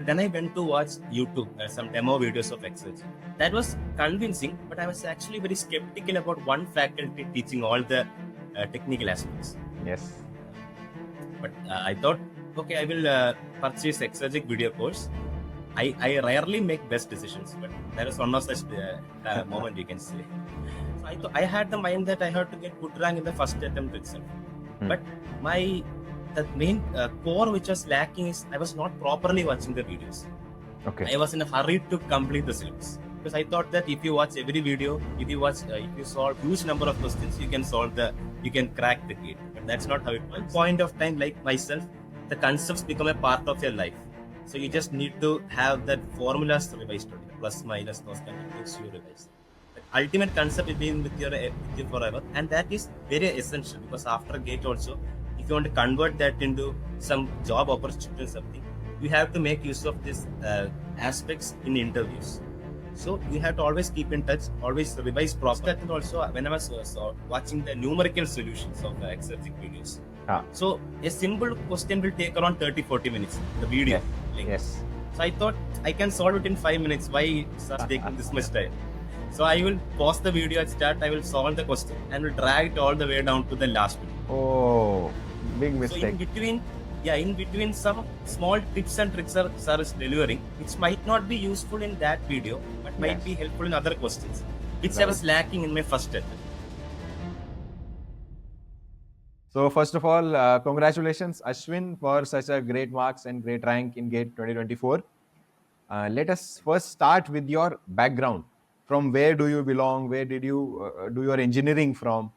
Then I went to watch YouTube, some demo videos of Exergic. That was convincing, but I was actually very skeptical about one faculty teaching all the technical aspects. Yes. But I thought, okay, I will purchase Exergic video course. I rarely make best decisions, but there is one of such moment you can say. So I had the mind that I had to get good rank in the first attempt itself. But the main core which was lacking is I was not properly watching the videos. Okay. I was in a hurry to complete the syllabus because I thought that if you watch every video, if you solve huge number of questions, you can crack the gate. But that's not how it works. One point of time, like myself, the concepts become a part of your life. So you just need to have that formulas revised, plus minus those kind of things you revise. The ultimate concept will be with you forever, and that is very essential because after gate also, if you want to convert that into some job opportunity or something, you have to make use of these aspects in interviews. So you have to always keep in touch, always revise prospect. And also, when I was watching the numerical solutions of the Exergic videos, so a simple question will take around 30-40 minutes, the video. Yes. So I thought I can solve it in 5 minutes. Why start taking this much time? So I will pause the video at start, I will solve the question and will drag it all the way down to the last video. Oh, big mistake. So in between some small tips and tricks are delivering, which might not be useful in that video, but might be helpful in other questions, which I was lacking in my first attempt. So first of all, congratulations Ashwin for such a great marks and great rank in GATE 2024. Let us first start with your background. From where do you belong? Where did you do your engineering from?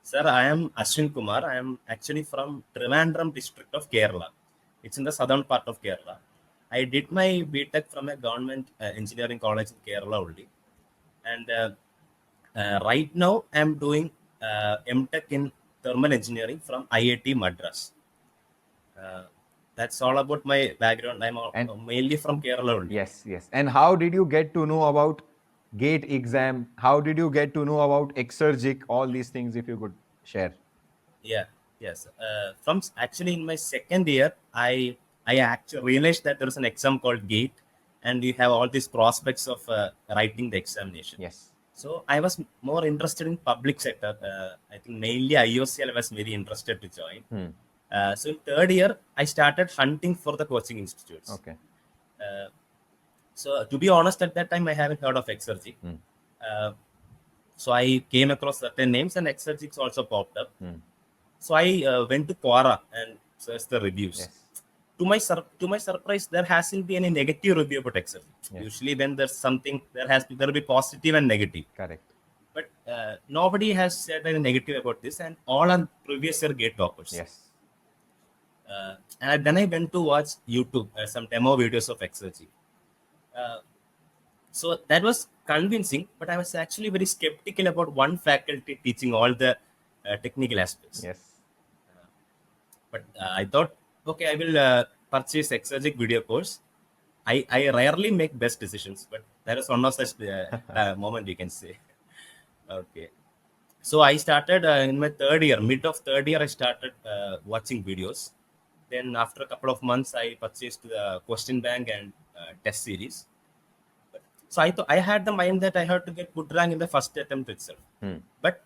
Sir, I am Ashwin Kumar. I am actually from Trivandrum district of Kerala. It's in the southern part of Kerala. I did my BTech from a government engineering college in Kerala only. And right now I am doing MTech in thermal engineering from IIT Madras. That's all about my background. I'm mainly from Kerala only. Yes. And how did you get to know about GATE exam? How did you get to know about Exergic? All these things, if you could share. Yes. From actually in my second year, I actually realized that there is an exam called GATE, and you have all these prospects of writing the examination. Yes. So I was more interested in public sector. I think mainly IOCL was very interested to join. So in third year, I started hunting for the coaching institutes. Okay. So to be honest, at that time, I haven't heard of Exergic. So I came across certain names, and Exergic also popped up. So I went to Quora and searched the reviews. Yes. To my surprise, there hasn't been any negative review about Exergic. Yes. Usually, when there's something, there will be positive and negative. Correct. But nobody has said any negative about this, and all are previous year GATE toppers. Yes. And then I went to watch YouTube, some demo videos of Exergic. So that was convincing, but I was actually very skeptical about one faculty teaching all the technical aspects. Yes. But I thought, okay, I will purchase Exergic video course. I rarely make best decisions, but there is one of such moment you can say. Okay. So I started in my mid of third year, I started watching videos. Then after a couple of months, I purchased the question bank and test series. So I had the mind that I had to get good rank in the first attempt itself. But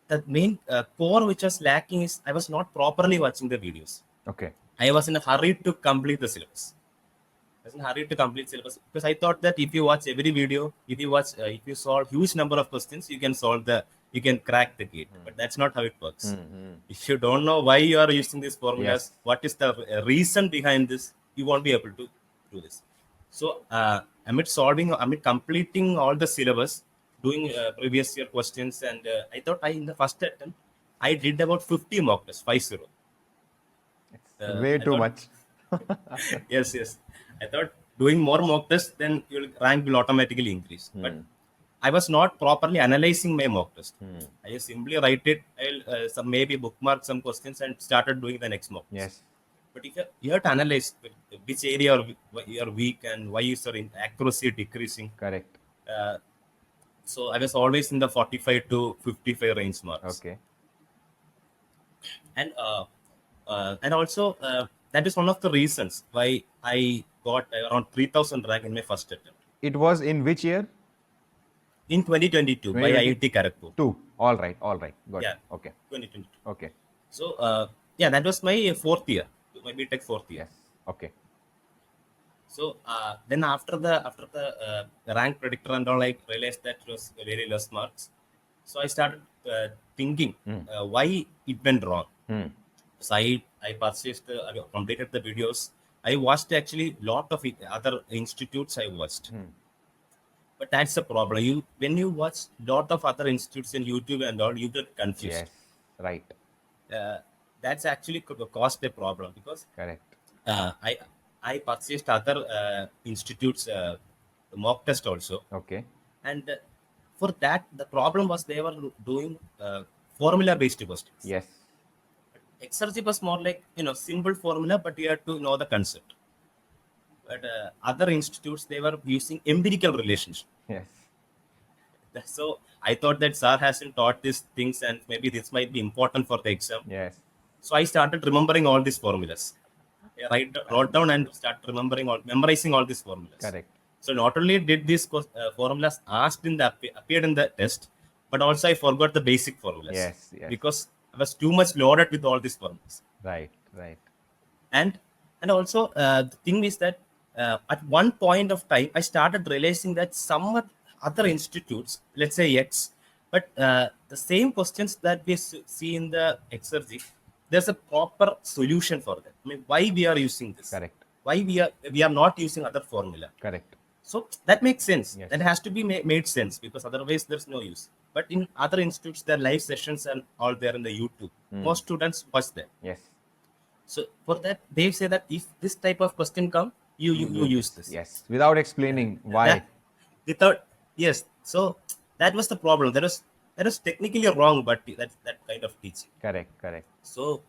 the main core which was lacking is I was not properly watching the videos. Okay. I was in a hurry to complete the syllabus. Because I thought that if you watch every video, if you solve huge number of questions, you can crack the gate. But that's not how it works. If you don't know why you are using these formulas, what is the reason behind this, you won't be able to do this. So amid completing all the syllabus, doing previous year questions, and I thought in the first attempt, I did about 50 mock tests, 50. Way too much. Yes. I thought doing more mock tests, then your rank will automatically increase. But I was not properly analyzing my mock test. I just simply write it, I'll maybe bookmark some questions and started doing the next mock test. Yes. But if you have to analyze which area you are weak and why is your accuracy decreasing. Correct. So I was always in the 45 to 55 range marks. Okay. And also that is one of the reasons why I got around 3000 rank in my first attempt. It was in which year? In 2022 by 2020? IIT Kharagpur. All right. Got Yeah, it. Okay. 2022. Okay. So, yeah, that was my fourth year, my BTech fourth year. Yes. Okay. So then after the rank predictor and all, I realized that it was very less marks. So I started thinking why it went wrong. So I purchased, I completed the videos. I watched actually lot of other institutes I watched. But that's the problem. You when you watch lot of other institutes in YouTube and all, you get confused. Yes. Right. Uh, that's actually caused a problem because Correct. uh, I I purchased other institutes mock test also, Okay. and for that the problem was they were doing formula based questions. Yes. Exergy was more like simple formula, but you have to know the concept. But other institutes they were using empirical relationship. Yes. So I thought that sir hasn't taught these things, and maybe this might be important for the exam. Yes. So I started remembering all these formulas. I wrote down and started memorizing all these formulas. Correct. So not only did these formulas asked appeared in the test, but also I forgot the basic formulas Yes. Yes. because I was too much loaded with all these formulas. Right. Right. And also the thing is that at one point of time I started realizing that some other institutes, let's say X, but the same questions that we see in the Exergy, there's a proper solution for that. I mean, why we are using this, Correct. why we are not using other formula. Correct. So that makes sense. Yes. That has to be made sense because otherwise there's no use. But in other institutes, their live sessions and all there in the YouTube, most students watch them. Yes. So for that, they say that if this type of question come, you use this. Yes. Without explaining why. That, without yes. So that was the problem. That was technically wrong, but that kind of teaching. Correct. Correct. So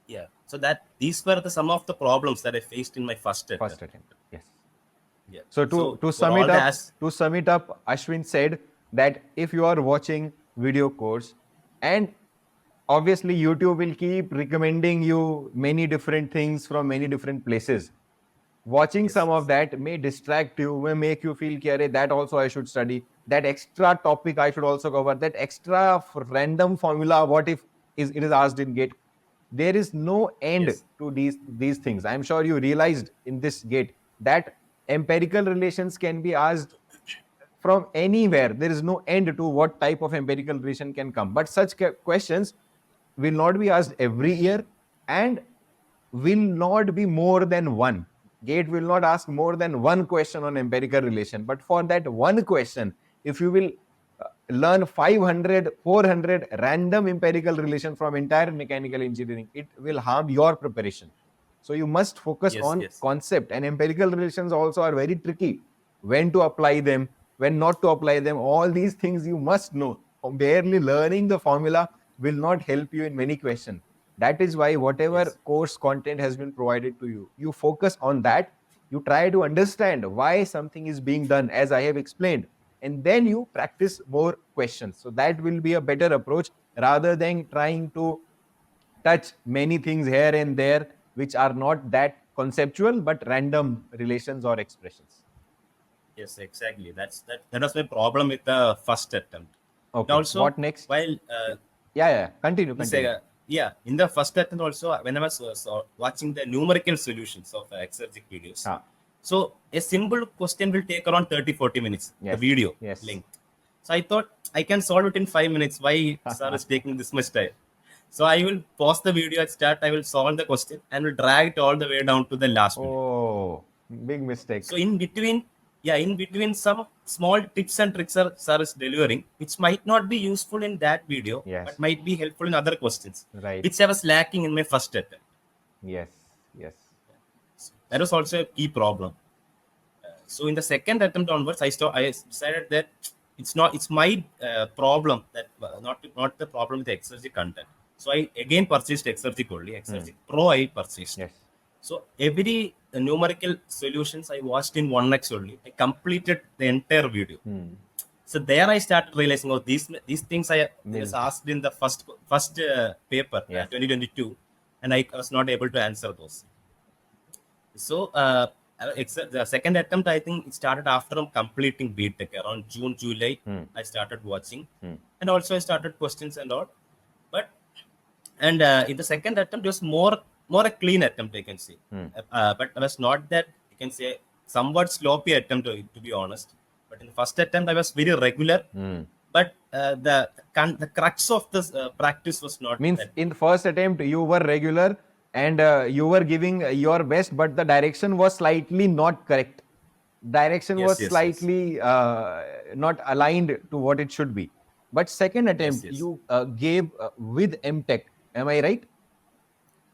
yeah. So that these were some of the problems that I faced in my first attempt. First attempt. Yes. Yeah. So to for sum all it the up, Ashwin said that if you are watching video course, and obviously YouTube will keep recommending you many different things from many different places. Watching some of that may distract you, may make you feel that also I should study, that extra topic I should also cover, that extra random formula, what if it is asked in gate. There is no end Yes. to these things. I'm sure you realized in this gate that empirical relations can be asked from anywhere. There is no end to what type of empirical relation can come. But such questions will not be asked every year and will not be more than one. Gate will not ask more than one question on empirical relation. But for that one question, if you will learn 500, 400 random empirical relation from entire mechanical engineering, it will harm your preparation. So you must focus Yes. on Yes. concept, and empirical relations also are very tricky. When to apply them, when not to apply them, all these things you must know. Barely learning the formula will not help you in many questions. That is why whatever Yes. course content has been provided to you, you focus on that. You try to understand why something is being done as I have explained, and then you practice more questions. So that will be a better approach rather than trying to touch many things here and there which are not that conceptual but random relations or expressions. Yes, exactly. That was my problem with the first attempt. Okay. Also, What next? while Yeah. Continue. in the first attempt also, when I was watching the numerical solutions of Exergic videos, so a simple question will take around 30-40 minutes, the Yes. video Yes. length. So I thought I can solve it in 5 minutes. Why sir is taking this much time? So I will pause the video at start, I will solve the question and will drag it all the way down to the last minute. Oh, big mistake. So in between some small tips and tricks sir is delivering, which might not be useful in that video, Yes. but might be helpful in other questions, Right. which I was lacking in my first attempt. Yes. Yes. That was also a key problem. So in the second attempt onwards, I decided that it's my problem that not the problem with the Exergy content. So I again purchased Exergy only. Exergy Pro I purchased. Yes. So every numerical solutions I watched in 1x only. I completed the entire video. So there I started realizing, oh, these things I was asked in the first paper, Yes. 2022, and I was not able to answer those. So the second attempt, I think it started after completing BTech around June, July. I started watching, and also I started questions and all. But and in the second attempt, it was more a clean attempt, I can say. But it was not that, you can say, somewhat sloppy attempt, to be honest. But in the first attempt, I was very regular. But the crux of this practice was not Means that. in the first attempt you were regular and you were giving your best, but the direction was slightly not correct. Direction Yes, was yes, yes. slightly not aligned to what it should be. But second attempt Yes. you gave with MTech. Am I right?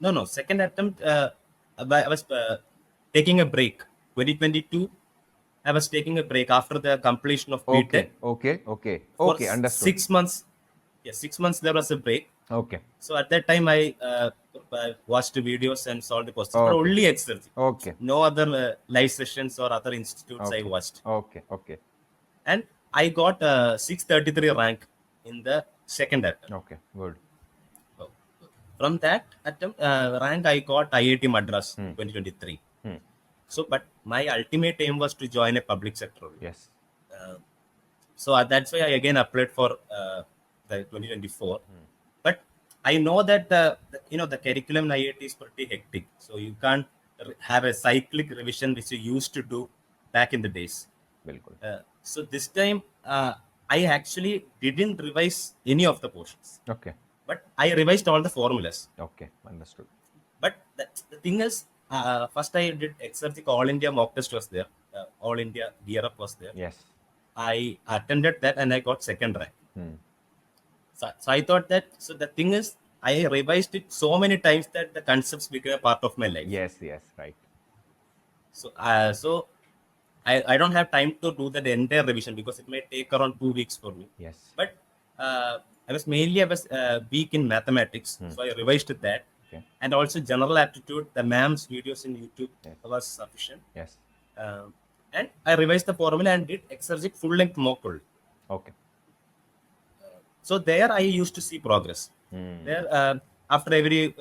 No. Second attempt, I was taking a break. 2022, I was taking a break after the completion of BTech. Okay. For Understood. 6 months. Yeah, 6 months there was a break. Okay. So at that time, I watched videos and solved the questions, but Okay. only Exergic. Okay. No other live sessions or other institutes I watched. Okay. And I got 633 rank in the second attempt. Okay. Good. From that attempt, rank, I got IIT Madras 2023. So, but my ultimate aim was to join a public sector. Yes. So that's why I again applied for the 2024. But I know that the curriculum in IIT is pretty hectic. So you can't have a cyclic revision which you used to do back in the days. Bilkul. So this time I actually didn't revise any of the portions. Okay. But I revised all the formulas. Okay. Understood. But the thing is, first I did Exergic All India mock test was there. All India gear up was there. Yes. I attended that and I got second rank. So I thought that, so the thing is, I revised it so many times that the concepts became a part of my life. Yes. Right. So I don't have time to do that entire revision because it may take around 2 weeks for me. Yes. But I was weak in mathematics, so I revised that. Okay. And also general aptitude, the ma'am's videos in YouTube was sufficient. Yes. And I revised the formula and did Exergic full length mock only. Okay. So there I used to see progress. There after every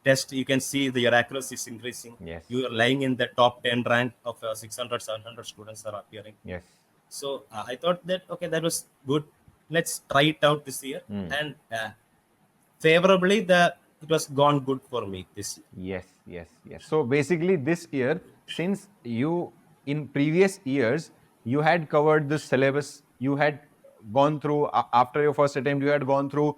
test, you can see your accuracy is increasing. Yes. You are lying in the top 10 rank of 600, 700 students are appearing. Yes. So I thought that, okay, that was good. Let's try it out this year. And favorably, it was gone good for me this year. Yes. So basically this year, since you in previous years you had covered the syllabus, you had gone through after your first attempt, you had gone through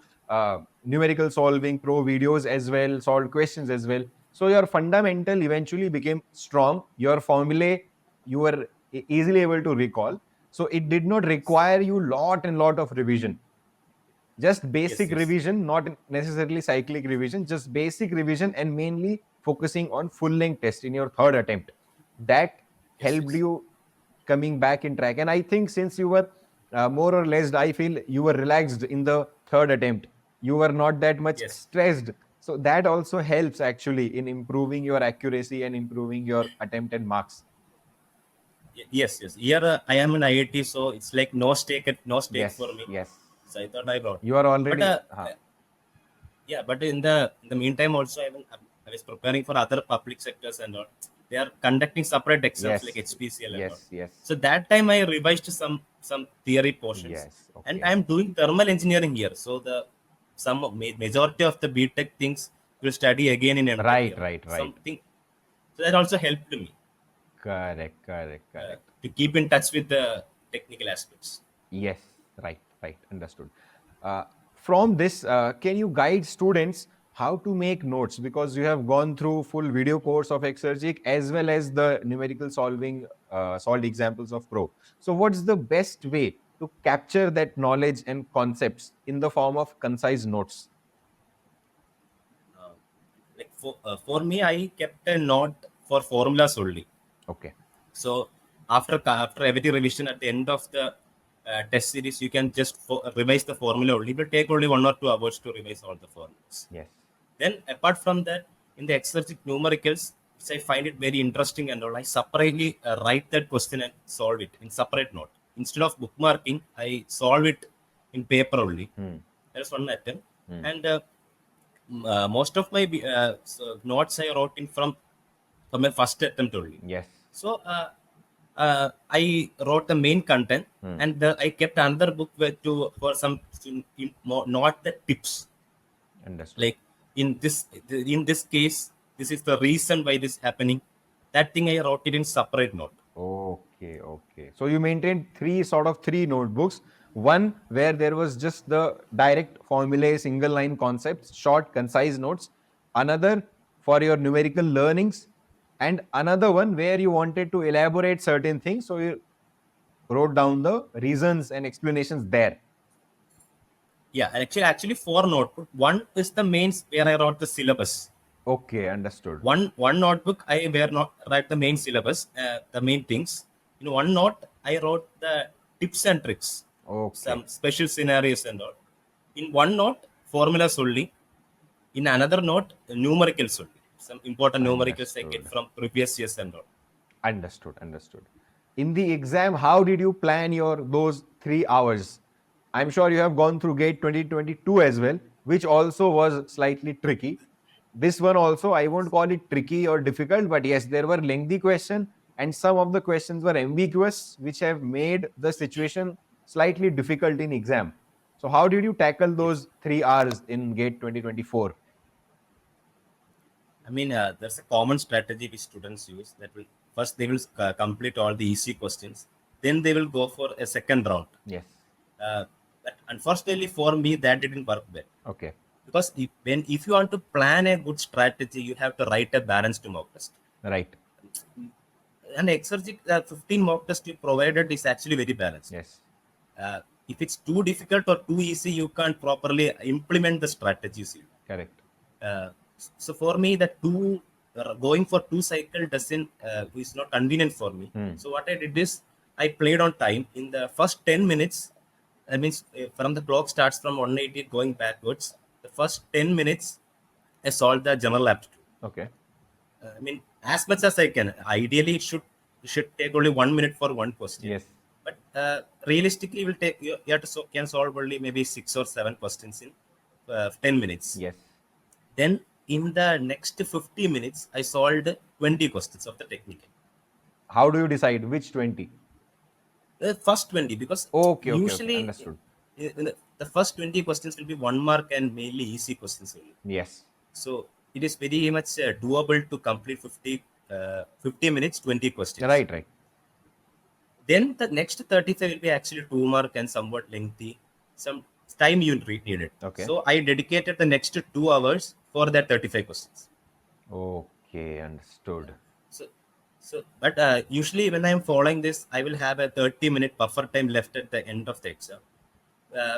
numerical solving pro videos as well, solved questions as well. So your fundamental eventually became strong. Your formulae you were easily able to recall. So it did not require you lot of revision. Just basic revision, not necessarily cyclic revision, just basic revision, and mainly focusing on full length test in your third attempt. That helped you coming back in track. And I think since you were more or less, I feel you were relaxed in the third attempt. You were not that much stressed. So that also helps actually in improving your accuracy and improving your attempted marks. Yes. Here I am in IIT, so it's like no stake for me. Yes. So I thought I brought. You are already. But in the meantime also, I was preparing for other public sectors and all. They are conducting separate exams like HPCL and all. Yes. So that time I revised some theory portions. Yes. Okay. And I am doing thermal engineering here. So some majority of the BTech things will study again in MTech. Right. Something. So that also helped me. Correct. To keep in touch with the technical aspects. Yes, right. Understood. From this, can you guide students how to make notes? Because you have gone through full video course of Exergic as well as the numerical solving, solved examples of Pro. So what's the best way to capture that knowledge and concepts in the form of concise notes? Like for me, I kept a note for formulas only. Okay. So after every revision at the end of the test series, you can just revise the formula only. It will take only 1 or 2 hours to revise all the formulas. Yes. Then apart from that, in the Exergic numericals, which I find it very interesting and all, I separately write that question and solve it in separate note. Instead of bookmarking, I solve it in paper only. That's one attempt. And most of my notes I wrote in from for my first attempt only. Yes. So I wrote the main content, and I kept another book for some more, not the tips. Understood. Like in this case, this is the reason why this is happening. That thing I wrote it in separate note. Okay, okay. So you maintained three notebooks. One where there was just the direct formulae, single line concepts, short, concise notes. Another for your numerical learnings, and another one where you wanted to elaborate certain things. So you wrote down the reasons and explanations there. Yeah, actually four notebook. One is the mains where I wrote the syllabus. Okay, understood. One notebook I were not write the main syllabus, the main things. In one note I wrote the tips and tricks, Okay, some special scenarios and all. In one note formulas only. In another note numericals only. Some important numericals I get understood. from previous years and all. Understood, understood. In the exam, how did you plan your those 3 hours? I'm sure you have gone through GATE 2022 as well, which also was slightly tricky. This one also, I won't call it tricky or difficult, but yes, there were lengthy questions and some of the questions were ambiguous, which have made the situation slightly difficult in exam. So, how did you tackle Yes. those 3 hours in GATE 2024? I mean, there's a common strategy which students use that will first they will complete all the easy questions, then they will go for a second round. Yes. Uh, but unfortunately for me, that didn't work well Okay. because if you want to plan a good strategy, you have to write a balanced mock test. Right. And Exergic 15 mock test you provided is actually very balanced. Yes. If it's too difficult or too easy, you can't properly implement the strategies. Correct. Uh, so for me, the two going for two cycle doesn't is not convenient for me. So what I did is I played on time in the first 10 minutes. That means from the clock starts from 180 going backwards. The first 10 minutes, I solved the general aptitude. Okay. I mean, as much as I can. Ideally, it should take only 1 minute for one question. Yes. But realistically, will take you have to can solve only maybe 6 or 7 questions in 10 minutes. Yes. Then in the next 50 minutes, I solved 20 questions of the technique. How do you decide which 20? The first 20, because Okay, okay, okay. usually Understood. the first 20 questions will be 1 mark and mainly easy questions only. Yes. So it is very much doable to complete 50 minutes, 20 questions. Right, right. Then the next 35 will be actually 2 mark and somewhat lengthy. Some time you need it. Okay. So I dedicated the next 2 hours for that 35 questions. Okay, understood. But usually when I'm following this, I will have a 30-minute buffer time left at the end of the exam,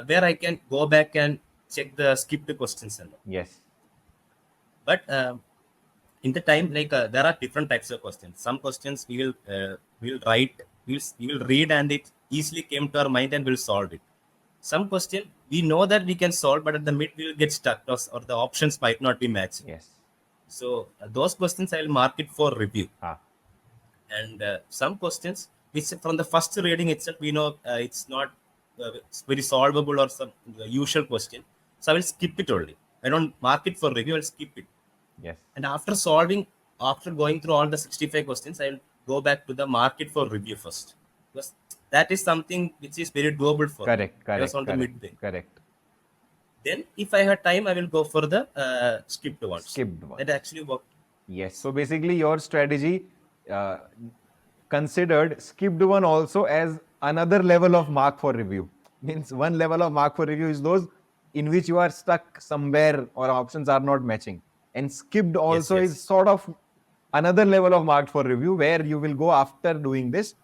where I can go back and check the skipped questions and all. Yes. But in the time, like there are different types of questions. Some questions we will write, we will read, and it easily came to our mind and we'll solve it. Some question we know that we can solve, but at the mid we will get stuck, or the options might not be matching. Yes. So those questions I will mark it for review. Ah. And some questions which from the first reading itself we know it's not it's very solvable or some usual question, so I will skip it only. I don't mark it for review, I'll skip it. Yes. And after going through all the 65 questions, I will go back to the market for review first, because that is something which is very doable for me. Correct, I was correct, on the correct, midway. correct. Then if I had time, I will go for the skipped ones. Skipped ones. That actually worked. Yes. So basically, your strategy uh, considered skipped one also as another level of mark for review. Means one level of mark for review is those in which you are stuck somewhere or options are not matching. And skipped also yes. is sort of another level of mark for review where you will go after doing this,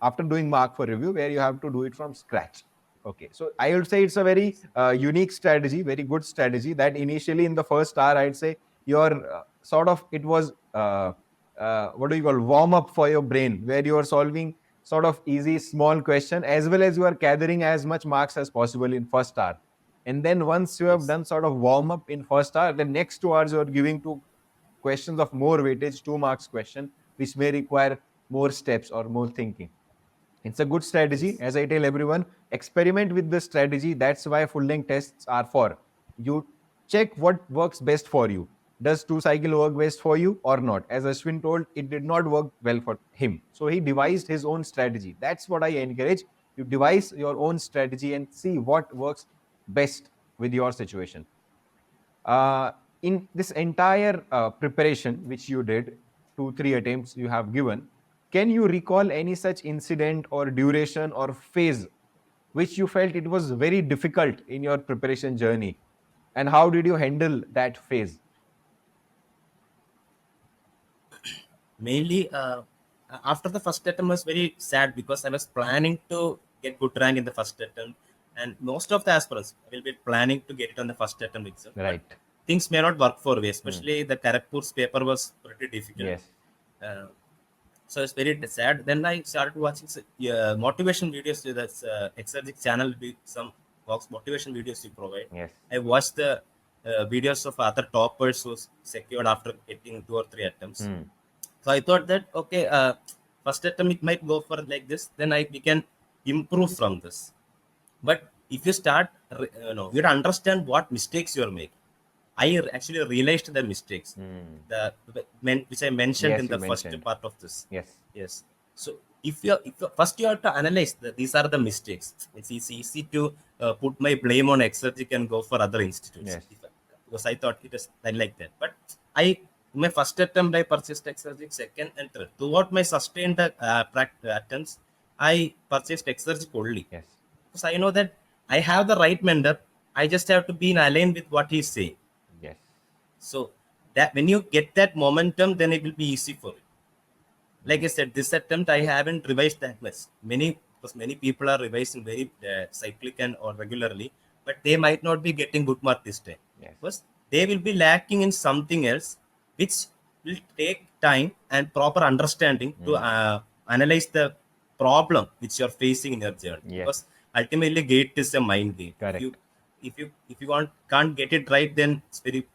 after doing mark for review, where you have to do it from scratch. Okay, so I would say it's a very unique strategy, very good strategy that initially in the first hour, I'd say your sort of it was what do you call warm up for your brain, where you are solving sort of easy small question as well as you are gathering as much marks as possible in first hour. And then once you have Yes. done sort of warm up in first hour, the next 2 hours you are giving to questions of more weightage, 2 marks question, which may require more steps or more thinking. It's a good strategy. Yes. As I tell everyone, experiment with the strategy. That's why full length tests are for. You check what works best for you. Does two cycle work best for you or not? As Ashwin told, it did not work well for him. So he devised his own strategy. That's what I encourage. You devise your own strategy and see what works best with your situation. Uh, in this entire preparation, which you did, 2, 3 attempts you have given, can you recall any such incident or duration or phase which you felt it was very difficult in your preparation journey? And how did you handle that phase? Mainly, after the first attempt was very sad because I was planning to get good rank in the first attempt, and most of the aspirants will be planning to get it on the first attempt itself. But Right. things may not work for me, Hmm. especially the Kharagpur's paper was pretty difficult. Yes. Uh, so it's very sad. Then I started watching motivation videos. That's Exergic channel with some motivation videos you provide. Yes. I watched the videos of other toppers who secured after getting 2 or 3 attempts. Hmm. So I thought that okay, first attempt it might go for like this. Then we can improve from this. But if you start, you understand what mistakes you're making. Actually realized the mistakes, Hmm. which I mentioned in Yes, you the first mentioned. part of this. Yes. Yes. So if you first you have to analyze that these are the mistakes. It's easy to put my blame on Exergic and go for other institutes. Yes. Because I thought it was like that. But I my first attempt I purchased Exergic, second and third. Throughout my sustained attempts, I purchased Exergic only. Yes. Because I know that I have the right mentor. I just have to be in align with what he's saying. Yes. So that when you get that momentum, then it will be easy for you. Like I said, this attempt I haven't revised that much. Because many people are revising very cyclic and or regularly, but they might not be getting good mark this time Yes. because they will be lacking in something else, which will take time and proper understanding to analyze the problem which you are facing in your journey. Yes. Because ultimately, gate is a mind game. Correct. If you can't get it right, then it's very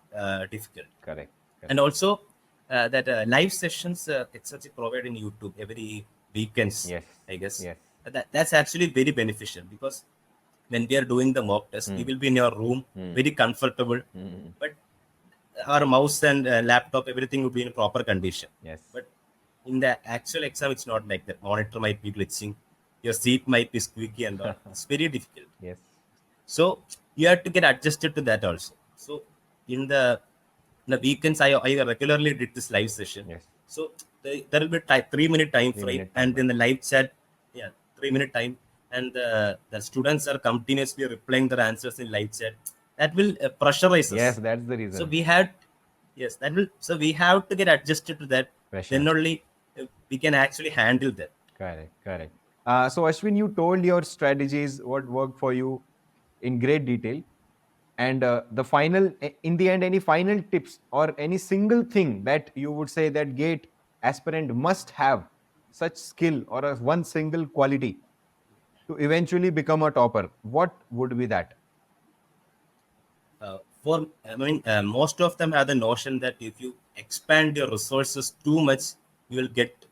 difficult. Correct. And Correct. also that live sessions it's actually provided in YouTube every weekends, Yes. I guess. Yes. That's actually very beneficial because when we are doing the mock test, we will be in your room, very comfortable, Hmm. but our mouse and laptop, everything will be in proper condition. Yes. But in the actual exam, it's not like that. Monitor might be glitching, your seat might be squeaky, and all. It's very difficult. Yes. So you have to get adjusted to that also. So in the weekends, I regularly did this live session. Yes. So there will be 3 minute time frame, 3 minute and timer. in the live chat, yeah, 3 minute time, and the students are continuously replying their answers in live chat. That will pressurize Yes, us. that's the So reason. we had, yes, that will. So we have to get adjusted to that. Pressure. Then only we can actually handle that. Correct. Correct. So Ashwin, you told your strategies, what worked for you in great detail. And the final, in the end, any final tips or any single thing that you would say that gate aspirant must have such skill or one single quality to eventually become a topper, what would be that? Most of them have the notion that if you expand your resources too much, you will get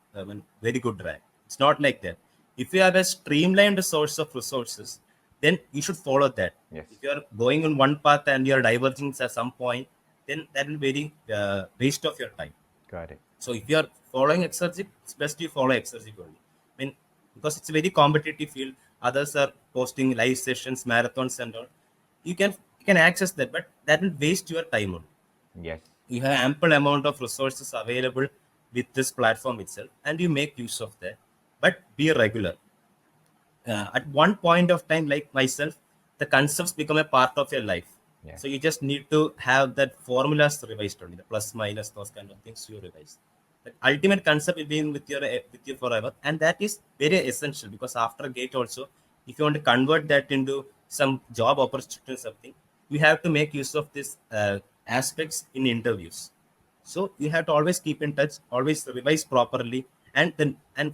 very good rank. It's not like that. If you have a streamlined source of resources, then you should follow that. Yes. If you are going on one path and you are diverging at some point, then that will be very waste of your time. Correct. So if you are following Exergic, it's best you follow Exergic only. Because it's a very competitive field. Others are posting live sessions, marathons, and all. You can access that, but that will waste your time only. Yes. You have ample amount of resources available with this platform itself, and you make use of that. But be regular. At one point of time, like myself, the concepts become a part of your life. Yes. So you just need to have that formulas revised only, the plus minus, those kind of things you revise. The ultimate concept will be with you forever, and that is very essential because after gate also, if you want to convert that into some job opportunity or something, you have to make use of these aspects in interviews. So you have to always keep in touch, always revise properly, and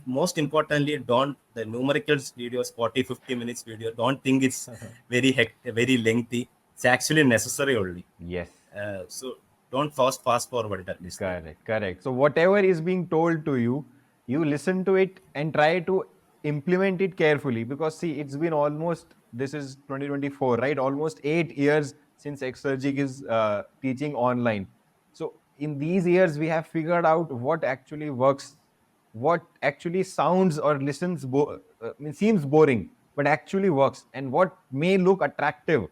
most importantly, don't the numericals videos 40-50 minutes video. Don't think it's very lengthy. It's actually necessary only. Yes. So don't fast forward it at least. Correct, correct. So whatever is being told to you, you listen to it and try to implement it carefully because see, it's been almost, this is 2024, right? Almost 8 years since Exergic is teaching online. So in these years, we have figured out what actually works, what actually sounds or seems boring, but actually works, and what may look attractive,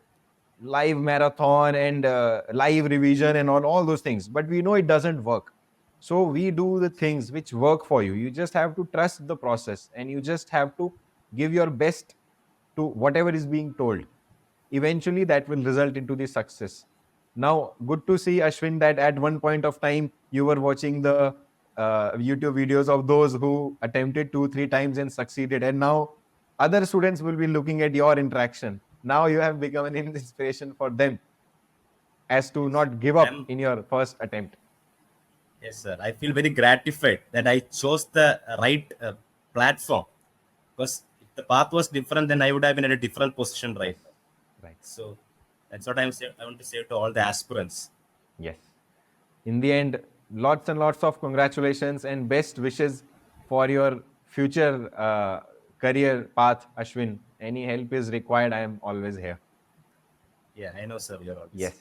live marathon and live revision and all those things. But we know it doesn't work. So we do the things which work for you. You just have to trust the process, and you just have to give your best to whatever is being told. Eventually that will result into the success. Now, good to see, Ashwin, that at one point of time you were watching the YouTube videos of those who attempted 2-3 times and succeeded, and now other students will be looking at your interaction. Now you have become an inspiration for them as to not give up I'm in your first attempt. Yes, sir. I feel very gratified that I chose the right platform, because if the path was different, then I would have been at a different position Yes, right now. right. So that's what I want to say to all the aspirants. Yes. In the end, lots and lots of congratulations and best wishes for your future career path, Ashwin. Any help is required, I am always here. Yeah, I know, sir. You're always. Yes.